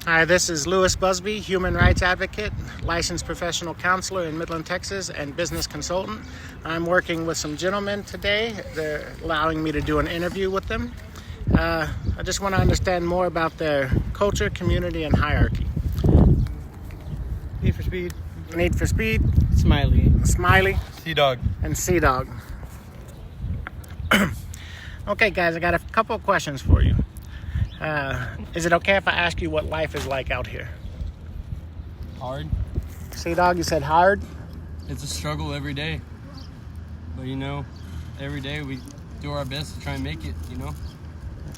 Hi, this is Louis Busby, human rights advocate, licensed professional counselor in Midland, Texas, and business consultant. I'm working with some gentlemen today. They're allowing me to do an interview with them. I just want to understand more about their culture, community, and hierarchy. Need for Speed. Need for Speed. Smiley. Smiley. Sea-Dog. And Sea-Dog. Okay, guys, I got a couple of questions for you. Is it okay if I ask you what life is like out here? Hard. Sea-Dog, you said hard? It's a struggle every day. But, every day we do our best to try and make it,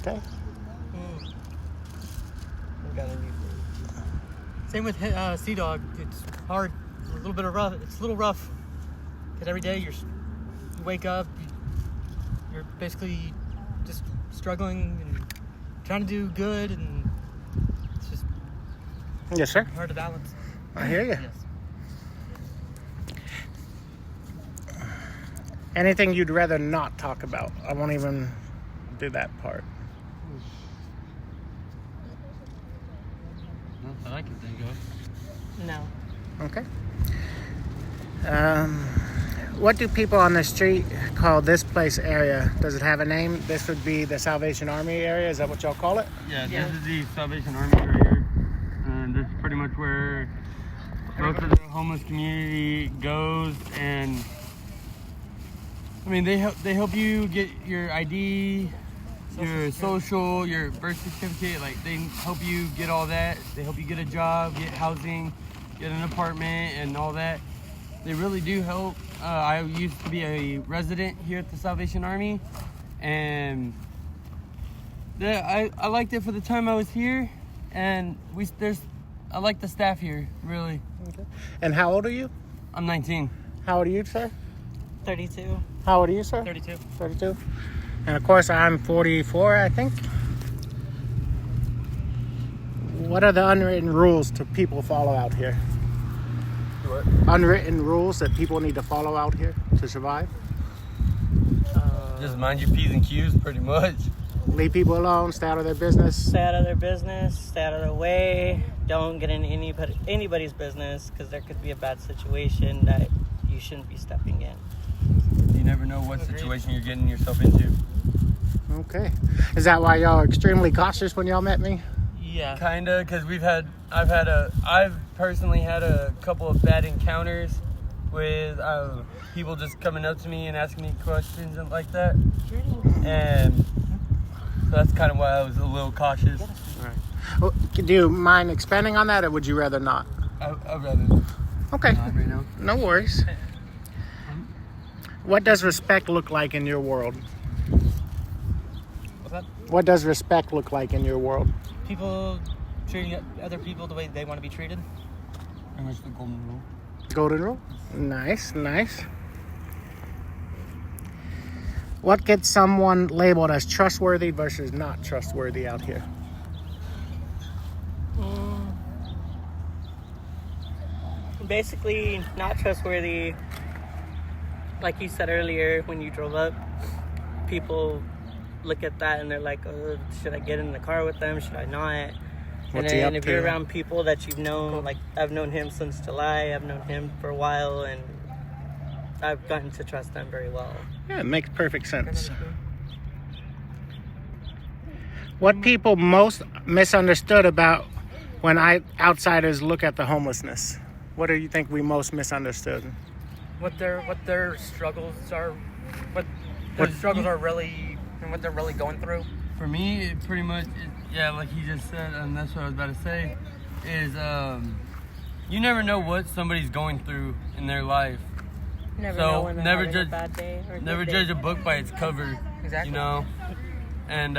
Okay. Same with Sea-Dog. It's hard. It's a little rough. Because every day you wake up, you're basically just struggling and trying to do good, and it's just Yes, sir. hard to balance. I hear you. Yes. Anything you'd rather not talk about? I won't even do that part. Not that I can think of. No. Okay. What do people on the street call this place area? Does it have a name? This would be the Salvation Army area. Is that what y'all call it? Yeah, Yeah. This is the Salvation Army right here. And this is pretty much where most of the homeless community goes. And they help you get your ID, your social, your birth certificate. Like, they help you get all that. They help you get a job, get housing, get an apartment, and all that. They really do help. I used to be a resident here at the Salvation Army, and I liked it for the time I was here, and I like the staff here, really. Okay. And how old are you? I'm 19. How old are you, sir? 32. How old are you, sir? 32. 32. And of course, I'm 44, I think. What are the unwritten rules to people follow out here? What? Unwritten rules that people need to follow out here to survive? Just mind your P's and Q's, pretty much. Leave people alone, stay out of their business. Stay out of their business, stay out of their way. Don't get in anybody's business, because there could be a bad situation that you shouldn't be stepping in. You never know what situation you're getting yourself into. Okay. Is that why y'all are extremely cautious when y'all met me? Yeah. Kinda, because I've personally had a couple of bad encounters with people just coming up to me and asking me questions and like that. And so that's kind of why I was a little cautious. All right. Well, do you mind expanding on that, or would you rather not? I'd rather Okay. not right now. No worries. What does respect look like in your world? What's that? What does respect look like in your world? People treating other people the way they want to be treated. Pretty much the golden rule. Golden rule? Nice, nice. What gets someone labeled as trustworthy versus not trustworthy out here? Basically, not trustworthy. Like you said earlier, when you drove up, people look at that and they're like, oh, should I get in the car with them? Should I not? What's he up And if to? you're around people that you've known, like I've known him since July, I've known him for a while, and I've gotten to trust them very well. Yeah, it makes perfect sense. What people most misunderstood about when outsiders look at the homelessness? What do you think we most misunderstood? What their struggles are, what their struggles are really, and what they're really going through. For me, it pretty much, like he just said, and that's what I was about to say, is you never know what somebody's going through in their life. You never So, know when they're never having judge- a bad day or a Never good judge day. a book by its cover. Exactly. And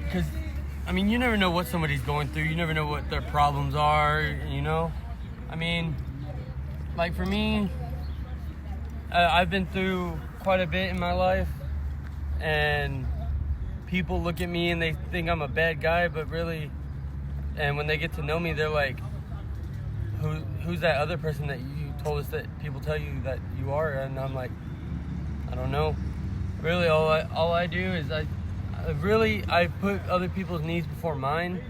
because you never know what somebody's going through. You never know what their problems are. Like for me, I've been through quite a bit in my life, and people look at me and they think I'm a bad guy, but really, and when they get to know me, they're like, who's that other person that you told us that people tell you that you are? And I'm like, I don't know. Really, all I do is Really, I put other people's needs before mine,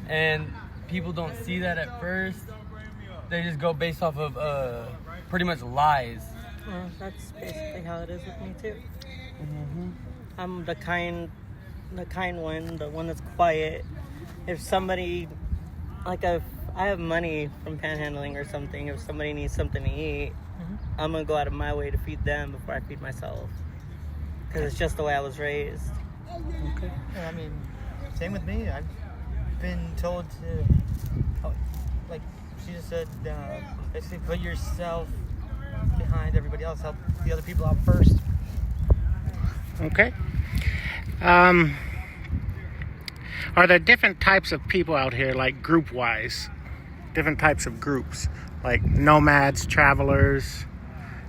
and people don't see that at first. They just go based off of pretty much lies. Well, that's basically how it is with me too. Mm-hmm. I'm the kind one, the one that's quiet. If somebody, like if I have money from panhandling or something, if somebody needs something to eat, I'm gonna go out of my way to feed them before I feed myself. Because it's just the way I was raised. Okay. I mean, same with me. I've been told to, like she just said, basically put yourself behind everybody else. Help the other people out first. Okay. Are there different types of people out here, like group-wise? Different types of groups, like nomads, travelers,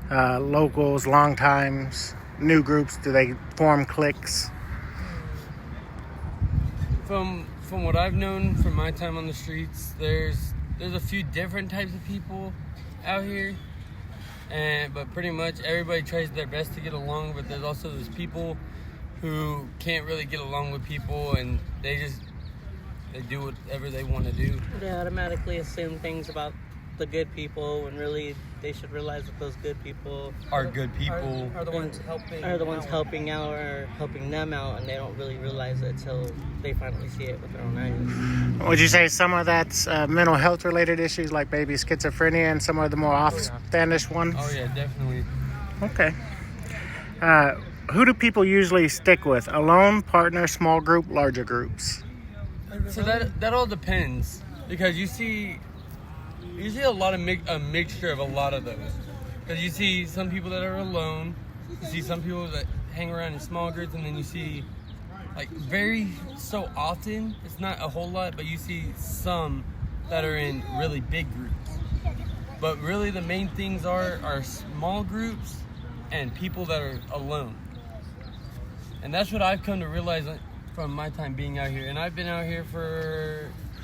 locals, long times, new groups? Do they form cliques? From what I've known from my time on the streets, there's a few different types of people out here, but pretty much everybody tries their best to get along. But there's also those people who can't really get along with people, and they do whatever they want to do. They automatically assume things about the good people when really they should realize that those good people Are good people. Are the ones helping. are the ones helping out or helping them out, and they don't really realize it until they finally see it with their own eyes. Would you say some of that's mental health related issues, like maybe schizophrenia, and some of the more offstandish ones? Oh yeah, definitely. Okay. Who do people usually stick with? Alone, partner, small group, larger groups? So that all depends, because you see a lot of a mixture of a lot of those. Because you see some people that are alone, you see some people that hang around in small groups, and then you see, like, very so often, it's not a whole lot, but you see some that are in really big groups. But really the main things are small groups and people that are alone. And that's what I've come to realize from my time being out here. And I've been out here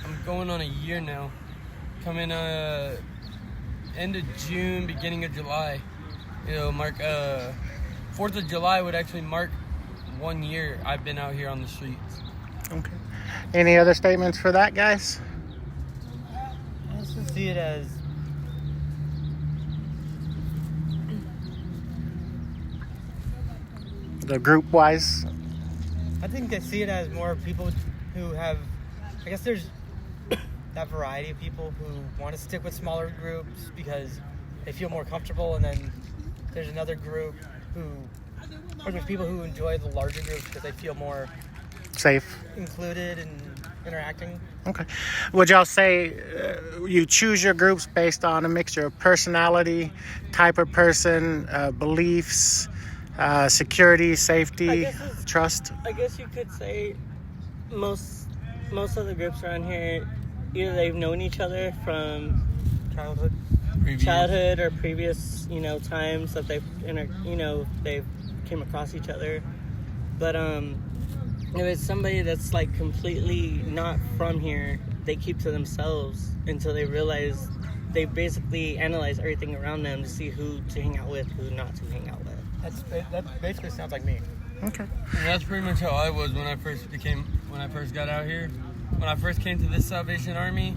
I'm going on a year now. Coming end of June, beginning of July. Mark 4th of July would actually mark 1 year I've been out here on the streets. Okay. Any other statements for that, guys? I just see it as The group-wise? I think I see it as more people who have, I guess there's that variety of people who want to stick with smaller groups because they feel more comfortable, and then there's another group or there's people who enjoy the larger groups because they feel more Safe. included and interacting. Okay. Would y'all say you choose your groups based on a mixture of personality, type of person, beliefs, security, safety, trust? I guess you could say most of the groups around here, either they've known each other from childhood or previous, times that they've came across each other. But if it's somebody that's like completely not from here, they keep to themselves until they realize they basically analyze everything around them to see who to hang out with, who not to hang out with. That basically sounds like me. Okay. And that's pretty much how I was when I first got out here. When I first came to this Salvation Army,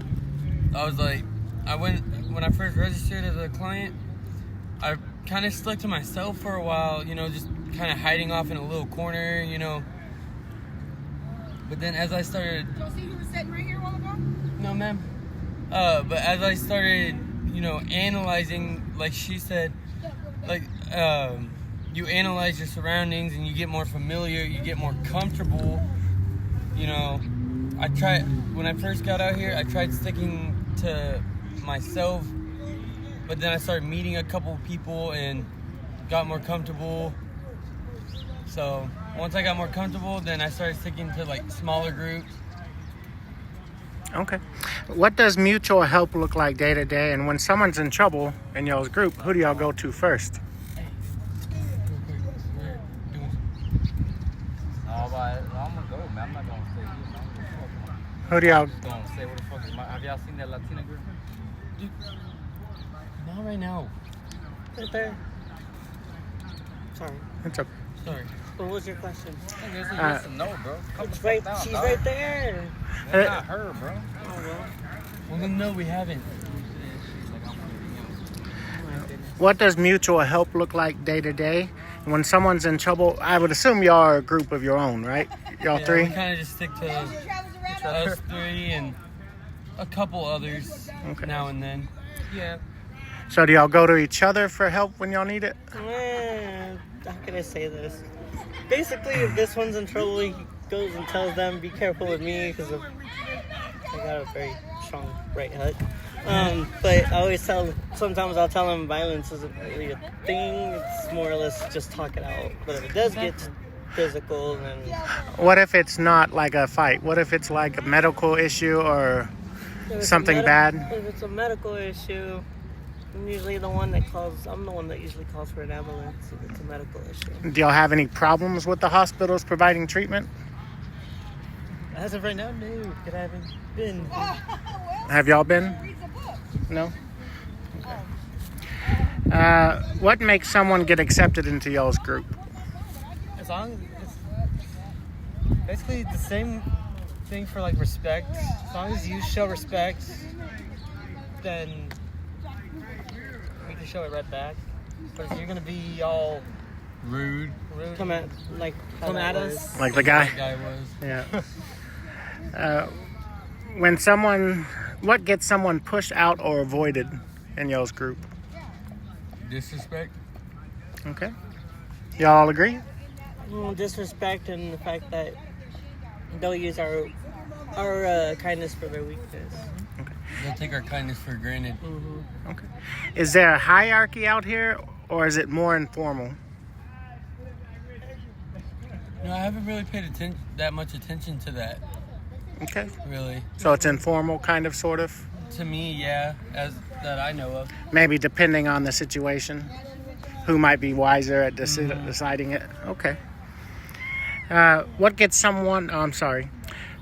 I was like, when I first registered as a client, I kind of stuck to myself for a while, just kind of hiding off in a little corner, But then as I started... Y'all see who was sitting right here a while ago? No, ma'am. But as I started, analyzing, like she said, like, you analyze your surroundings and you get more familiar, you get more comfortable, when I first got out here, I tried sticking to myself, but then I started meeting a couple of people and got more comfortable. So once I got more comfortable, then I started sticking to like smaller groups. Okay. What does mutual help look like day to day? And when someone's in trouble in y'all's group, who do y'all go to first? I'm gonna go, man. I'm not gonna stay here. Who do y'all... I'm just gonna say, what the fuck is have y'all seen that Latina girl? Dude, not right now. Right there. Sorry. It's okay. Sorry. What was your question? It's a yes or no, bro. Come It's the right. fuck down, She's dog. right there. That's not her, bro. Oh well. Well, then, no, we haven't. What does mutual help look like day to day? When someone's in trouble, I would assume y'all are a group of your own, right? Y'all Yeah, three? we kind of just stick to us three and a couple others now and then. Yeah. So do y'all go to each other for help when y'all need it? How can I say this? Basically, if this one's in trouble, he goes and tells them, "Be careful with me," because I got a very strong right hook. But I always sometimes I'll tell him violence isn't really a thing. It's more or less just talk it out. But if it does get physical, then What if it's not like a fight? What if it's like a medical issue or if it's something bad? If it's a medical issue, I'm usually the one that calls. I'm the one that usually calls for an ambulance if it's a medical issue. Do y'all have any problems with the hospitals providing treatment? As of right now, no. It haven't been. Have y'all been? No? Okay. What makes someone get accepted into y'all's group? As long as it's basically the same thing for like respect. As long as you show respect, then we can show it right back. But if you're gonna be all Rude. rude, Come at come at us. Like the That guy? guy was. Yeah. What gets someone pushed out or avoided in y'all's group? Disrespect. Okay. Y'all all agree? Disrespect and the fact that they'll use our kindness for their weakness. They'll take our kindness for granted. Okay. Is there a hierarchy out here or is it more informal? No, I haven't really paid that much attention to that. Okay. Really. So it's informal, kind of, sort of? To me, yeah, as that I know of. Maybe depending on the situation, who might be wiser at deciding it. Okay. What gets someone... Oh, I'm sorry.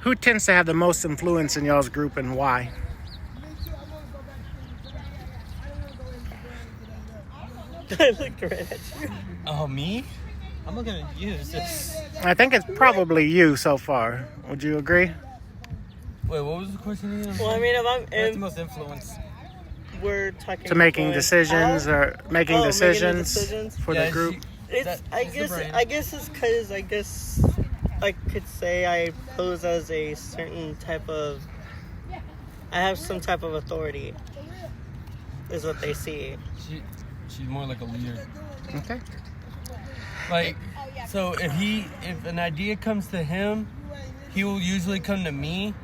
Who tends to have the most influence in y'all's group and why? I looked right at you. Oh, me? I'm not gonna use this. I think it's probably you so far. Would you agree? Wait, what was the question again? Well, I mean, That's the most influence. we're talking To making influence decisions out- or making Oh, decisions decisions? for Yeah, the group? It's, I it's the guess brain. it's because I could say I pose as a certain type of. I have some type of authority. Is what they see. She's more like a leader. Okay. Like, so if an idea comes to him, he will usually come to me.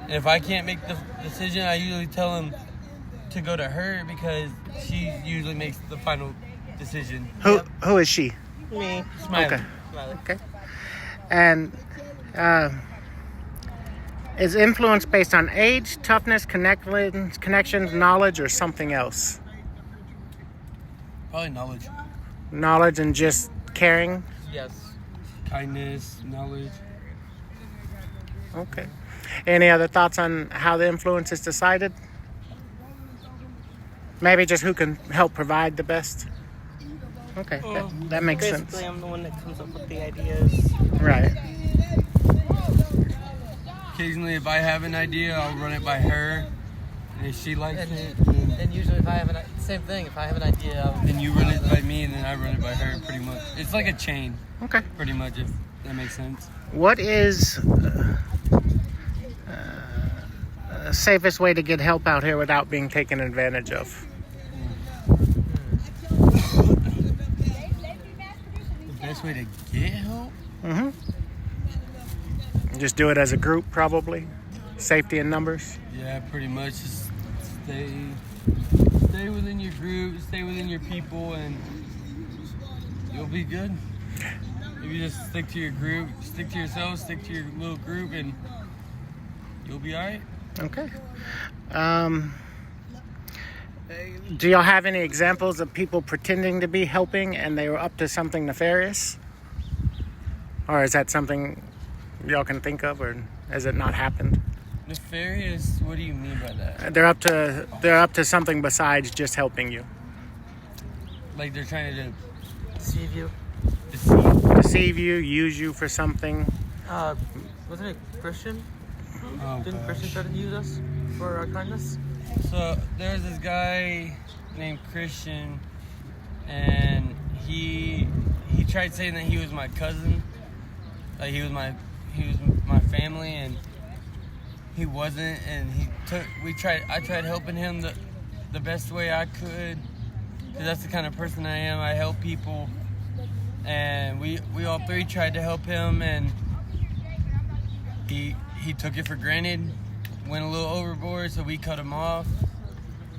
And if I can't make the decision, I usually tell him to go to her because she usually makes the final decision. Who is she? Me. Smiley. Okay. Okay. And is influence based on age, toughness, connections, knowledge, or something else? Probably knowledge. Knowledge and just caring? Yes. Kindness, knowledge. Okay. Any other thoughts on how the influence is decided? Maybe just who can help provide the best? Okay, that makes Basically, sense. I'm the one that comes up with the ideas. Right. Occasionally, if I have an idea, I'll run it by her. And if she likes it, And usually, if I have same thing. If I have an idea, then you run it by me, and then I run it by her. Pretty much, it's like a chain. Okay. Pretty much, if that makes sense. What is safest way to get help out here without being taken advantage of? The best way to get help? Mm-hmm. Just do it as a group, probably. Safety in numbers. Yeah, pretty much. Just stay within your group, stay within your people, and you'll be good. If you just stick to your group, stick to yourself, stick to your little group, and you'll be all right. Okay. Do y'all have any examples of people pretending to be helping and they were up to something nefarious? Or is that something y'all can think of, or has it not happened? Nefarious? What do you mean by that? They're up to something besides just helping you. Like they're trying to deceive you. deceive? deceive you, use you for something? Wasn't it Christian? Oh, Didn't Christian try to use us for our kindness? So there's this guy named Christian, and he tried saying that he was my cousin, like he was my family, and he wasn't. And I tried helping him the best way I could, because that's the kind of person I am. I help people, and we all three tried to help him, and he took it for granted, went a little overboard, so we cut him off.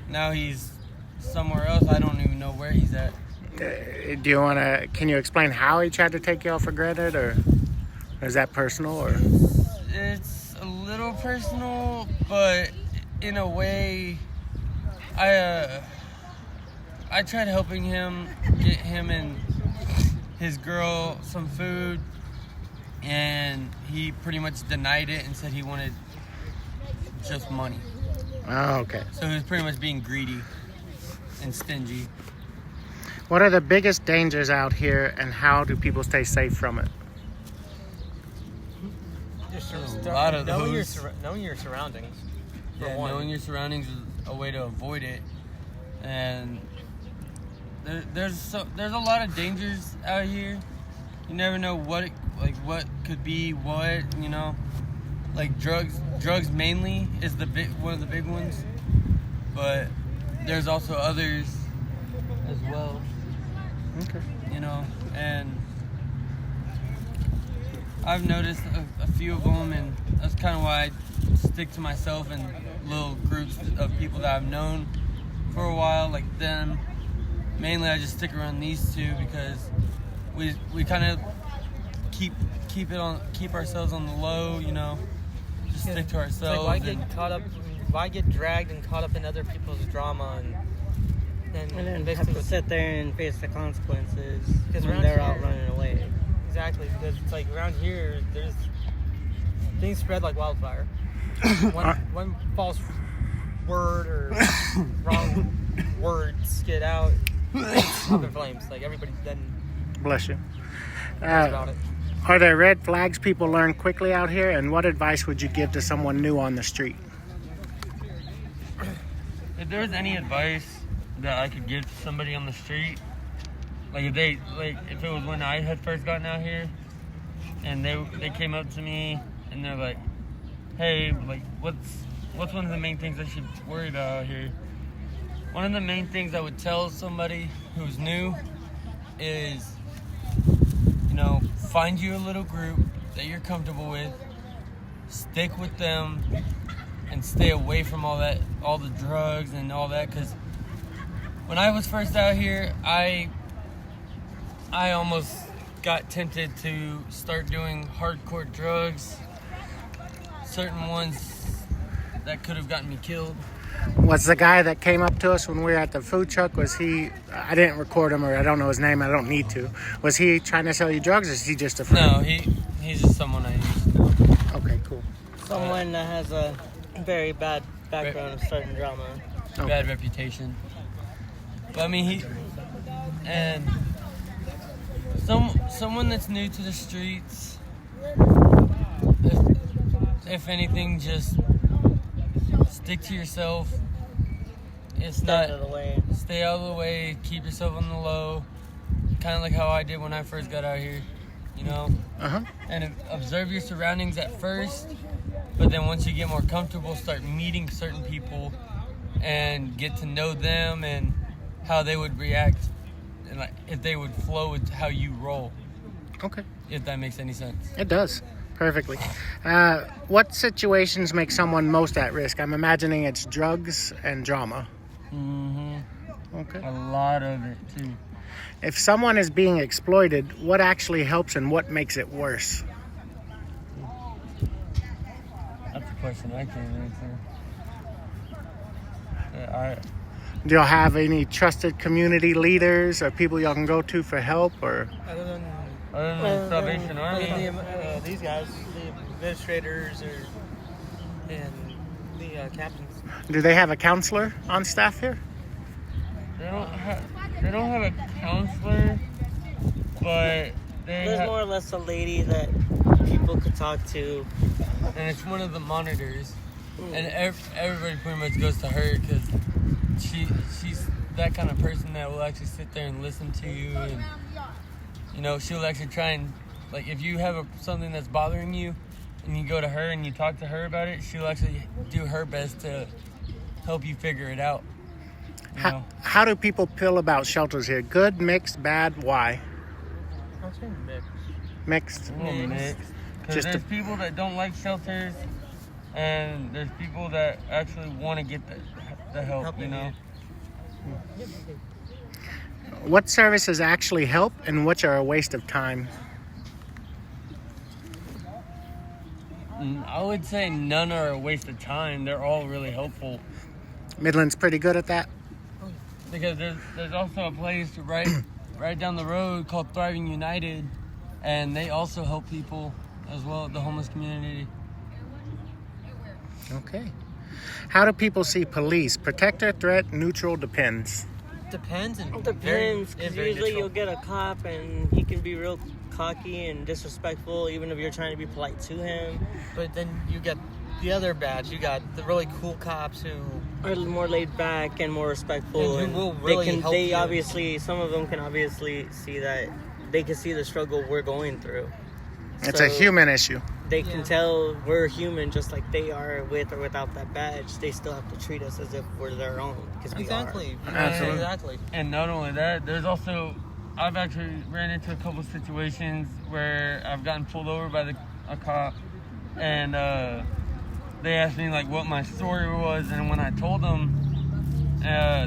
Now he's somewhere else. I don't even know where he's at. Can you explain how he tried to take you all for granted, or is that personal? Or It's a little personal, but in a way, I tried helping him, get him and his girl some food, and he pretty much denied it and said he wanted just money. Oh, okay. So he was pretty much being greedy and stingy. What are the biggest dangers out here, and how do people stay safe from it? A lot of knowing those. knowing your surroundings. for Yeah, one. knowing your surroundings is a way to avoid it. And there's a lot of dangers out here. You never know what could be what, you know. Like drugs mainly is one of the big ones, but there's also others as well. Okay. You know, and I've noticed a few of them, and that's kind of why I stick to myself and little groups of people that I've known for a while, like them. Mainly, I just stick around these two because we kind of keep ourselves on the low, you know. Just stick to ourselves. Why get dragged and caught up in other people's drama and then basically have to sit there and face the consequences Because when around they're here- out running away. Exactly, because it's like around here, there's things spread like wildfire. One false word or wrong words get out, it's up in flames. Like everybody then Bless you. knows about it. Are there red flags people learn quickly out here, and what advice would you give to someone new on the street? If there was any advice that I could give to somebody on the street, if it was when I had first gotten out here, and they came up to me and they're like, "Hey, what's one of the main things I should worry about out here?" One of the main things I would tell somebody who's new is, find you a little group that you're comfortable with, stick with them, and stay away from all the drugs and all that. Because when I was first out here, I almost got tempted to start doing hardcore drugs, certain ones that could have gotten me killed. Was the guy that came up to us when we were at the food truck, was he, I didn't record him, or I don't know his name, I don't need to. Was he trying to sell you drugs, or is he just a friend? No, he's just someone I used to know. Okay, cool. Someone that has a very bad background of starting drama. Okay. Bad reputation. But I mean, someone that's new to the streets, if anything, just stick to yourself. Stay out of the way. Stay out of the way, keep yourself on the low, kind of like how I did when I first got out here, Uh-huh. and observe your surroundings at first, but then once you get more comfortable, start meeting certain people and get to know them and how they would react, and if they would flow with how you roll, Okay. if that makes any sense. It does. Perfectly. What situations make someone most at risk? I'm imagining it's drugs and drama. Mm-hmm. Okay. A lot of it too. If someone is being exploited, what actually helps and what makes it worse? That's a question I can't answer. Do y'all have any trusted community leaders or people y'all can go to for help? Or Other than Salvation Army. these guys, the administrators and the captains. do they have a counselor on staff here? They don't have a counselor, but There's more or less a lady that people could talk to. and it's one of the monitors, and everybody pretty much goes to her because she's that kind of person that will actually sit there and listen to you, and you know, she'll actually try and, like, if you have something that's bothering you and you go to her and you talk to her about it, she'll actually do her best to help you figure it out. How do people feel about shelters here? Good, mixed, bad? Why? I'll say mixed. Mixed. Because there's people that don't like shelters, and there's people that actually want to get the help, you know. What services actually help and which are a waste of time? I would say none are a waste of time. They're all really helpful. Midland's pretty good at that. Because there's also a place right down the road called Thriving United, and they also help people as well, the homeless community. Okay. How do people see police? Protector, threat, neutral, depends. Depends. And Depends, because very usually neutral. you'll get a cop and he can be real cocky and disrespectful, even if you're trying to be polite to him. But then you get the other batch. You got the really cool cops who Are more laid back and more respectful, And who will really help they you. obviously, some of them can obviously see that they can see the struggle we're going through. It's So a human issue. They can tell we're human, just like they are, with or without that badge. They still have to treat us as if we're their own, because we exactly. Absolutely. Exactly. And not only that, there's also, I've actually ran into a couple situations where I've gotten pulled over by a cop, and they asked me like what my story was, and when I told them,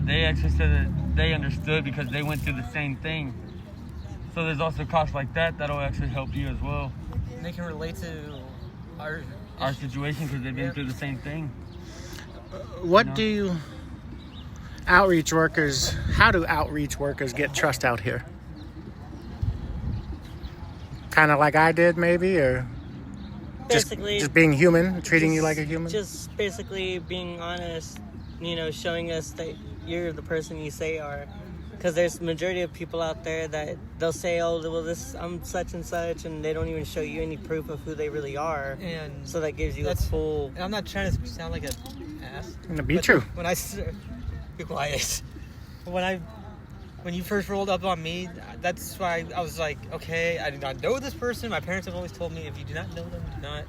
they actually said that they understood because they went through the same thing. So there's also cops like that'll actually help you as well. And they can relate to our Situation because they've been through the same thing. What do outreach workers, how do outreach workers get trust out here? Kind of like I did maybe, or basically just being human, treating you like a human? Just basically being honest, showing us that you're the person you say you are. Because there's a majority of people out there that they'll say, oh, well, I'm such and such, and they don't even show you any proof of who they really are. and So that gives you a That's- full... And I'm not trying to sound like an ass. Be but true. When be quiet. When you first rolled up on me, that's why I was like, okay, I do not know this person. My parents have always told me, if you do not know them, do not.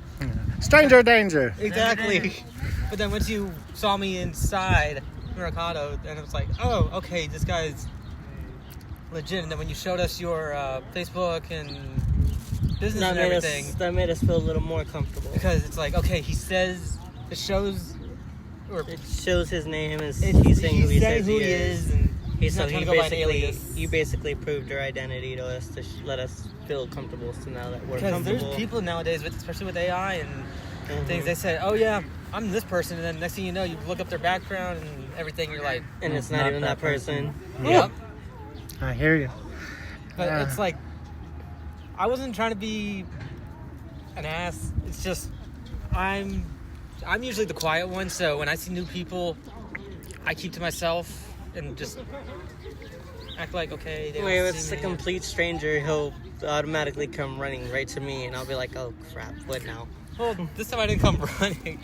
Stranger danger. Exactly. But then once you saw me inside Mercado, and it was like, oh, okay, this guy's legit. And then when you showed us your Facebook and business and everything, that made us feel a little more comfortable. because it's like, okay, he says, it shows, or It shows his name as he's saying who he says he is. and He's not trying to go by an alias. You basically proved your identity to us to let us feel comfortable. So now that we're because comfortable, there's people nowadays, especially with AI and Mhm. things, they say, oh yeah, I'm this person, and then next thing you know, you look up their background and everything, you're like, and it's not even that person. yep. I hear you. But Yeah. it's like, I wasn't trying to be an ass. It's just, I'm usually the quiet one, so when I see new people, I keep to myself and just act like, okay, they Wait, if don't it's see a me. complete stranger, he'll automatically come running right to me, and I'll be like, oh crap, what now? Well, this time I didn't come running.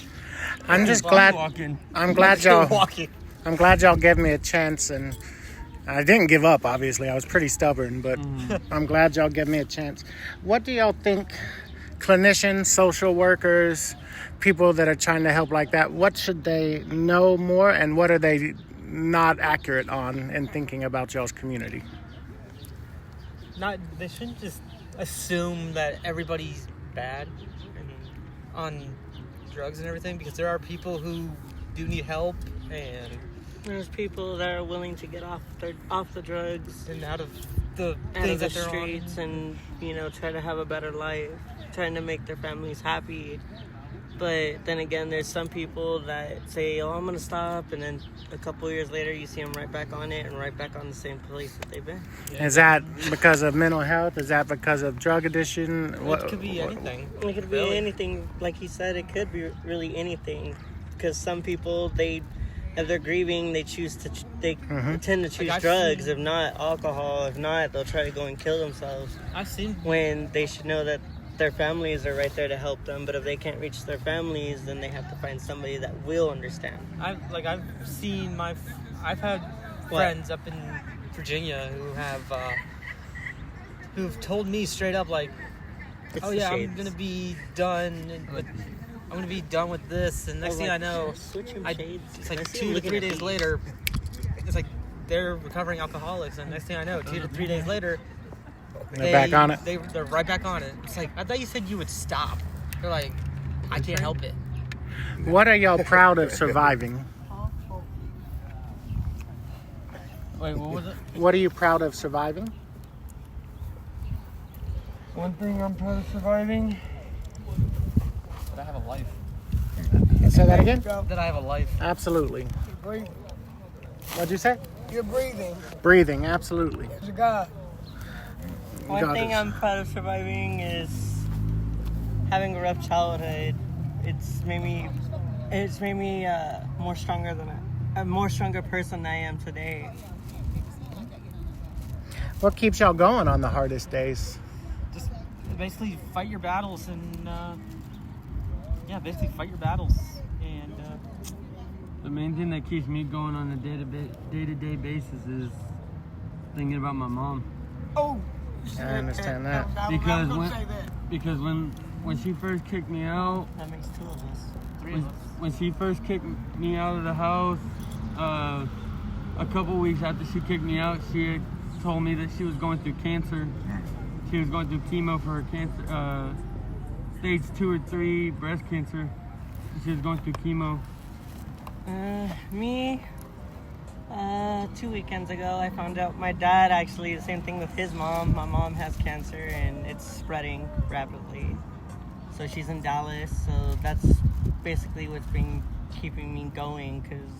I'm just I'm glad. walking. I'm glad Still y'all. walking. I'm glad y'all gave me a chance, and I didn't give up. Obviously, I was pretty stubborn, but I'm glad y'all gave me a chance. What do y'all think, clinicians, social workers, people that are trying to help like that? What should they know more, and what are they not accurate on in thinking about y'all's community? They shouldn't just assume that everybody's bad and on drugs and everything, because there are people who do need help and There's people that are willing to get off the drugs, out of the out things of the that they're streets, and try to have a better life, trying to make their families happy. But then again, there's some people that say, oh, I'm going to stop, and then a couple years later, you see them right back on it and right back on the same place that they've been. Is that because of mental health? Is that because of drug addiction? It could be anything. It could be Really. anything. Like he said, it could be really anything. Because some people, they if they're grieving, they choose to tend to choose I've drugs. seen- If not, alcohol. If not, they'll try to go and kill themselves. I've seen When they should know that their families are right there to help them. But if they can't reach their families, then they have to find somebody that will understand. I've had friends up in Virginia who've told me straight up like, It's oh the yeah, I'm shades. gonna be done with this, and next thing I know, switching it's shades. like I see 2 him to looking 3 at days me. later, it's like they're recovering alcoholics, and next thing I know, 2 to 3 days later, They're back on it. They're right back on it. It's like, I thought you said you would stop. They're like, I can't help it. What are y'all proud of surviving? Wait, what was it? What are you proud of surviving? One thing I'm proud of surviving. But I have a life. Say that again? That I have a life. Absolutely. Breathing. What'd you say? You're breathing. Breathing, absolutely. There's a God. One got thing this. I'm proud of surviving is having a rough childhood. It's made me a more stronger person than I am today. What keeps y'all going on the hardest days? Just basically fight your battles and, basically fight your battles. And, The main thing that keeps me going on a day-to-day basis is thinking about my mom. Oh. I understand that. Because when when she first kicked me out, That makes two of us. when she first kicked me out of the house, a couple weeks after she kicked me out, she had told me that she was going through cancer. She was going through chemo for her cancer, stage 2 or 3 breast cancer. She was going through chemo. Me, 2 weekends ago, I found out my dad actually the same thing with his mom. My mom has cancer and it's spreading rapidly. So she's in Dallas. So that's basically what's been keeping me going. Because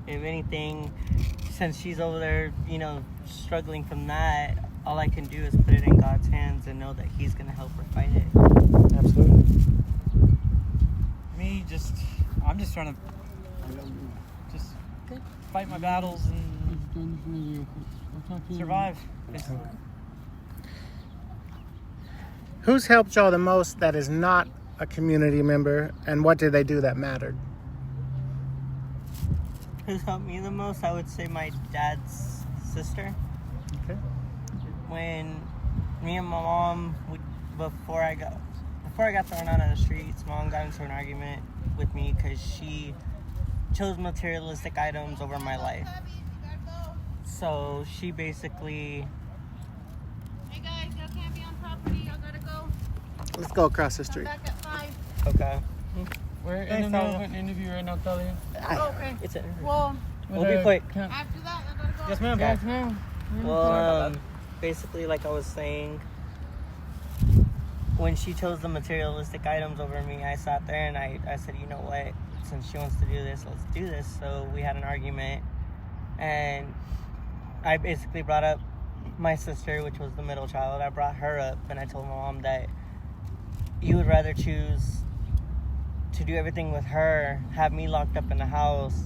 if anything, since she's over there, struggling from that, all I can do is put it in God's hands and know that He's gonna help her fight it. Absolutely. me, I'm just trying to just fight my battles and survive. Who's helped y'all the most that is not a community member, and what did they do that mattered? Who's helped me the most? I would say my dad's sister. Okay. When me and my mom, before I got thrown out on the streets, Mom got into an argument with me because she chose materialistic items over my life. So she basically, Hey guys, y'all can't be on property. Y'all gotta go. Let's go across the street. Back at 5. okay, We're in Thanks, the middle of Talia. an interview right now, Talia. Oh, okay. it's a, Well, we'll be quick. after that, I gotta go. Yes, ma'am. Yes, ma'am. Well, basically, like I was saying, when she chose the materialistic items over me, I sat there and I said, you know what? Since she wants to do this, let's do this. So we had an argument, and I basically brought up my sister, which was the middle child. I brought her up, and I told my mom that you would rather choose to do everything with her, have me locked up in the house,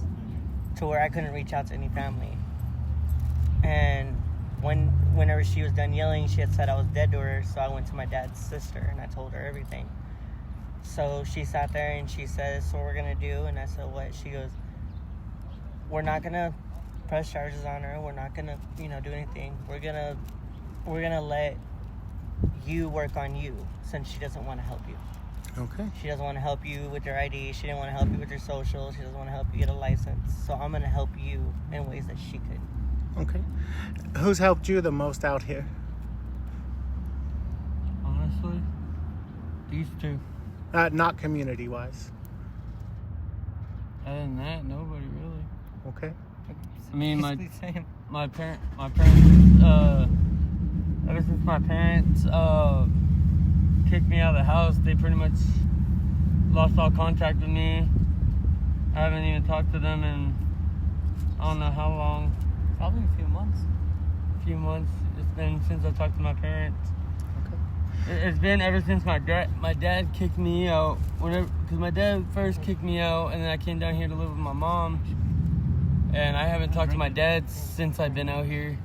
to where I couldn't reach out to any family. And whenever she was done yelling, she had said I was dead to her, so I went to my dad's sister and I told her everything. So she sat there and she says, so what we're gonna do? And I said, what? She goes, we're not gonna press charges on her, we're not gonna, do anything. We're gonna let you work on you, since she doesn't want to help you. Okay. She doesn't want to help you with your ID. She didn't want to help you with your social. She doesn't want to help you get a license. So I'm going to help you in ways that she could. Okay. Who's helped you the most out here? Honestly, these two. Not community-wise. Other than that, nobody really. Okay. I mean, Basically same. my parents, ever since my parents kicked me out of the house, they pretty much lost all contact with me. I haven't even talked to them in I don't know how long. Probably a few months. A few months. It's been since I talked to my parents. It's been ever since my dad kicked me out. Because my dad first kicked me out, and then I came down here to live with my mom. And I haven't talked to my dad since I've been out here.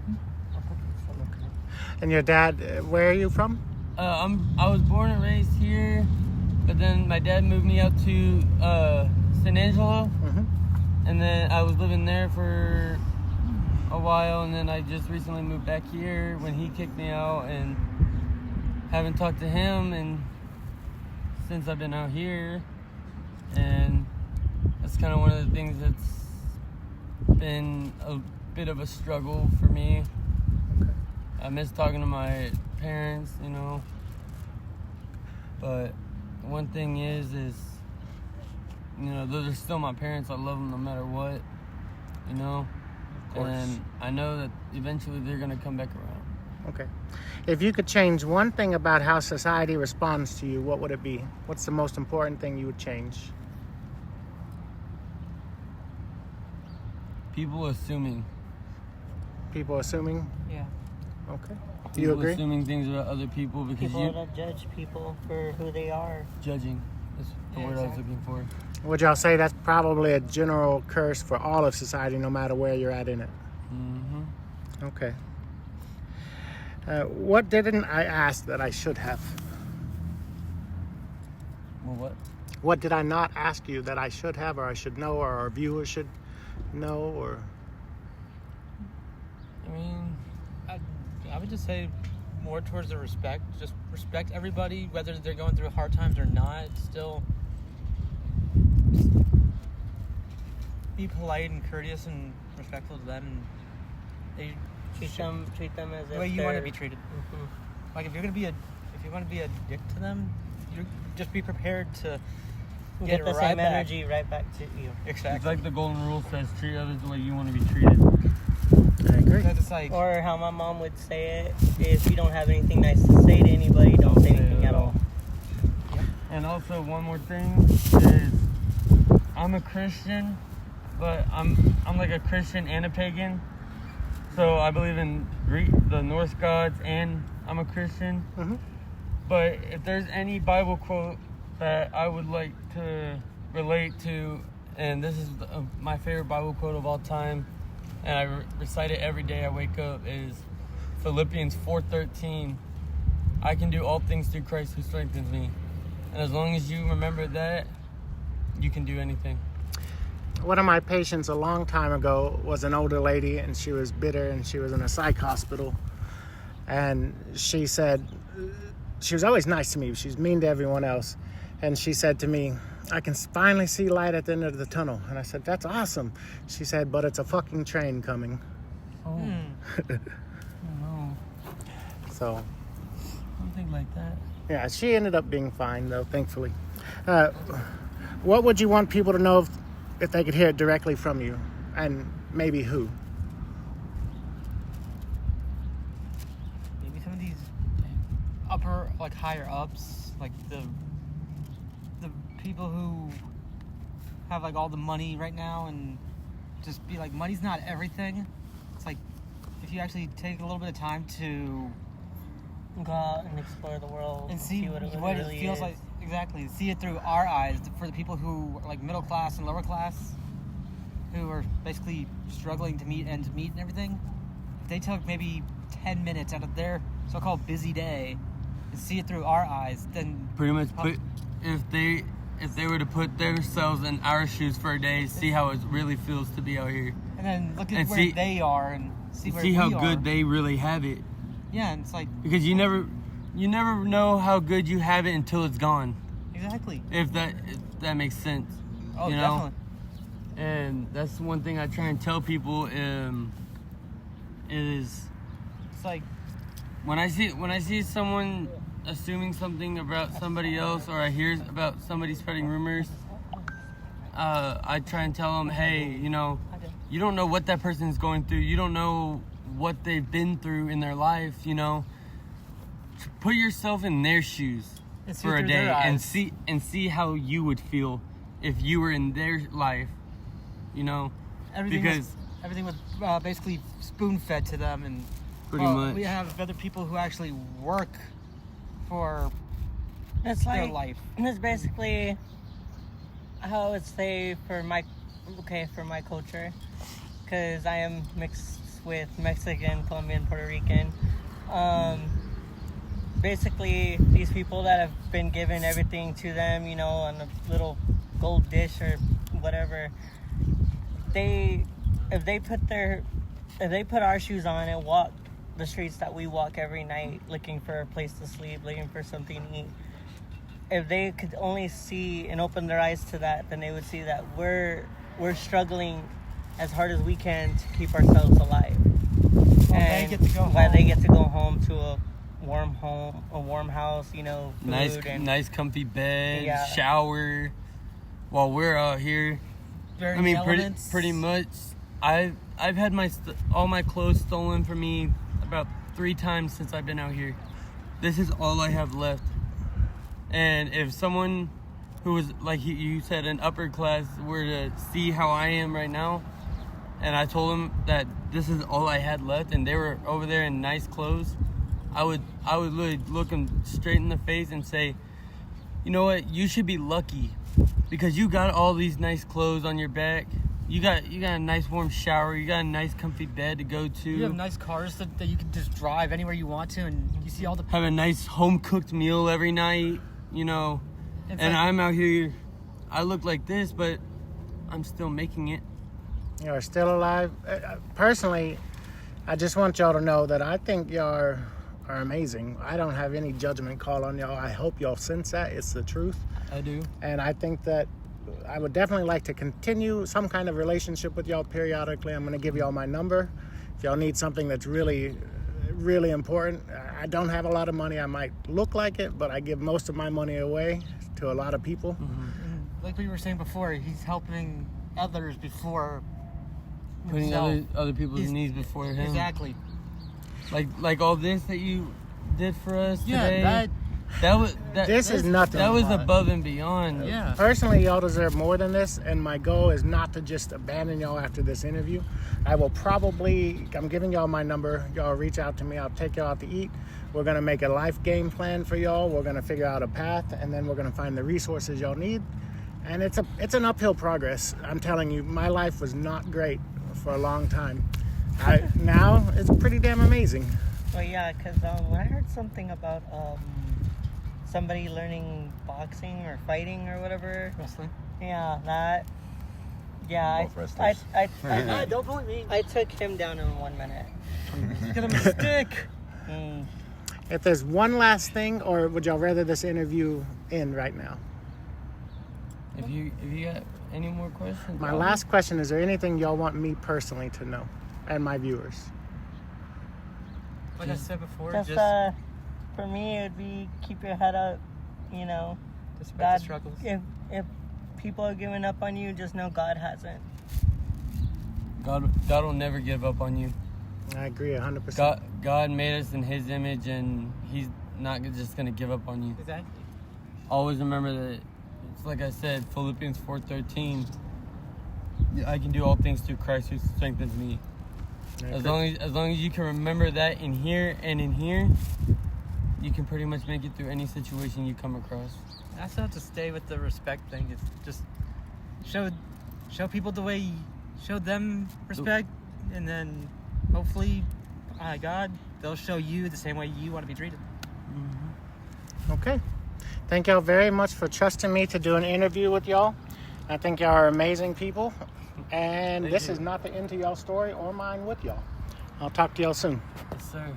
And your dad, where are you from? I was born and raised here, but then my dad moved me out to San Angelo, and then I was living there for a while, and then I just recently moved back here when he kicked me out, and haven't talked to him and since I've been out here, and that's kind of one of the things that's been a bit of a struggle for me. I miss talking to my parents, you know, but one thing is, you know, those are still my parents. I love them no matter what, you know, and I know that eventually they're going to come back around. Okay. If you could change one thing about how society responds to you, what would it be? What's the most important thing you would change? People assuming. People assuming? Yeah. Okay. Do People you agree? assuming things about other people because People you don't judge people for who they are. judging. That's the word I was looking for. Would y'all say that's probably a general curse for all of society, no matter where you're at in it? Mm-hmm. Okay. What didn't I ask that I should have? Well, what? What did I not ask you that I should have, or I should know, or our viewers should know, or? I mean, I would just say more towards the respect. Just respect everybody, whether they're going through hard times or not. Still, just be polite and courteous and respectful to them. And they Treat them as the if way you want to they're- be treated. Like if you want to be a dick to them, you just be prepared to Get the right same back. energy right back to you. it's Exactly. like the golden rule says, treat others the way you want to be treated. I agree. It's like Or how my mom would say it: if you don't have anything nice to say to anybody, don't say anything at all. And also one more thing is, I'm a Christian, but I'm like a Christian and a pagan. So I believe in the Norse gods, and I'm a Christian. Mhm. But if there's any Bible quote that I would like to relate to, and this is my favorite Bible quote of all time, and I recite it every day I wake up, is Philippians 4:13. I can do all things through Christ who strengthens me. And as long as you remember that, you can do anything. One of my patients a long time ago was an older lady, and she was bitter, and she was in a psych hospital. And she said, she was always nice to me, she was mean to everyone else. And she said to me, I can finally see light at the end of the tunnel. And I said, that's awesome. She said, but it's a fucking train coming. Oh, no. So, Something like that. yeah, she ended up being fine, though, thankfully. What would you want people to know if they could hear it directly from you? And maybe who? maybe some of these upper, like higher ups, like the people who have like all the money right now, and just be like, money's not everything. It's like if you actually take a little bit of time to Go out and explore the world and see what it what really it feels is. like. Exactly, see it through our eyes. For the people who are like middle class and lower class, who are basically struggling to meet ends meet and everything, if they took maybe 10 minutes out of their so-called busy day and see it through our eyes, then Pretty much if they were to put themselves in our shoes for a day, see how it really feels to be out here. and then look at And where they are and see where See we how are. good they really have it. Yeah, and it's like Because you never know how good you have it until it's gone. exactly. If that makes sense. Oh, you know? definitely. And that's one thing I try and tell people is It's like when I see someone assuming something about somebody else, or I hear about somebody spreading rumors, I try and tell them, hey, you know, you don't know what that person is going through. You don't know what they've been through in their life. You know, put yourself in their shoes And see for a through day their and eyes. see how you would feel if you were in their life. You know, everything was basically spoon fed to them, and pretty much. we have other people who actually work for It's their like life. it's basically how I would say for my culture. because I am mixed with Mexican, Colombian, Puerto Rican. Basically, these people that have been given everything to them, you know, on a little gold dish or whatever, if they put our shoes on and walk the streets that we walk every night, looking for a place to sleep, looking for something to eat, if they could only see and open their eyes to that, then they would see that we're struggling as hard as we can to keep ourselves alive. They get to go while home. they get to go home to a warm home, a warm house, you know, food Nice comfy bed, Yeah. shower. While we're out here, Very I mean, elements. pretty much. I've had all my clothes stolen from me about 3 times since I've been out here. This is all I have left. And if someone who was, like you said, an upper class were to see how I am right now, and I told them that this is all I had left, and they were over there in nice clothes, I would literally look them straight in the face and say, you know what, you should be lucky because you got all these nice clothes on your back. You got a nice warm shower. You got a nice comfy bed to go to. You have nice cars that you can just drive anywhere you want to, and you see all the. Have a nice home cooked meal every night, you know. It's And like- I'm out here. I look like this, but I'm still making it. You're still alive. Personally, I just want y'all to know that I think y'all are amazing. I don't have any judgment call on y'all. I hope y'all sense that. It's the truth. I do. And I think that I would definitely like to continue some kind of relationship with y'all periodically. I'm going to give y'all my number. If y'all need something that's really, really important. I don't have a lot of money. I might look like it, but I give most of my money away to a lot of people. Mm-hmm. Like we were saying before, he's helping others before Putting himself. other people's He's- needs before him. Exactly. Like all this that you did for us Yeah, today. This is nothing. That was above and beyond. Yeah. Personally, y'all deserve more than this, and my goal is not to just abandon y'all after this interview. I'm giving y'all my number. Y'all reach out to me. I'll take y'all out to eat. We're going to make a life game plan for y'all. We're going to figure out a path, and then we're going to find the resources y'all need. And it's an uphill progress. I'm telling you, my life was not great for a long time. Now it's pretty damn amazing. Well, yeah, because when I heard something about somebody learning boxing or fighting or whatever, Wrestling. yeah, that, yeah, Both wrestlers. Don't point me. I took him down in 1 minute. Get him a stick. If there's one last thing, or would y'all rather this interview end right now? If you got any more questions, My last question, is there anything y'all want me personally to know and my viewers? Like I said before, Just, just for me, it'd be keep your head up, you know. despite God, the struggles. if people are giving up on you, just know God hasn't. God will never give up on you. I agree 100%. God made us in His image, and He's not just gonna give up on you. Exactly. Always remember that. It's like I said, Philippians 4:13. I can do all things through Christ who strengthens me. As long as you can remember that in here and in here, you can pretty much make it through any situation you come across. I also have to stay with the respect thing. It's just show people the way you showed them respect, and then hopefully, by God, they'll show you the same way you want to be treated. Okay. Thank y'all very much for trusting me to do an interview with y'all. I think y'all are amazing people. And this is not the end to y'all story or mine with y'all. I'll talk to y'all soon. Yes, sir.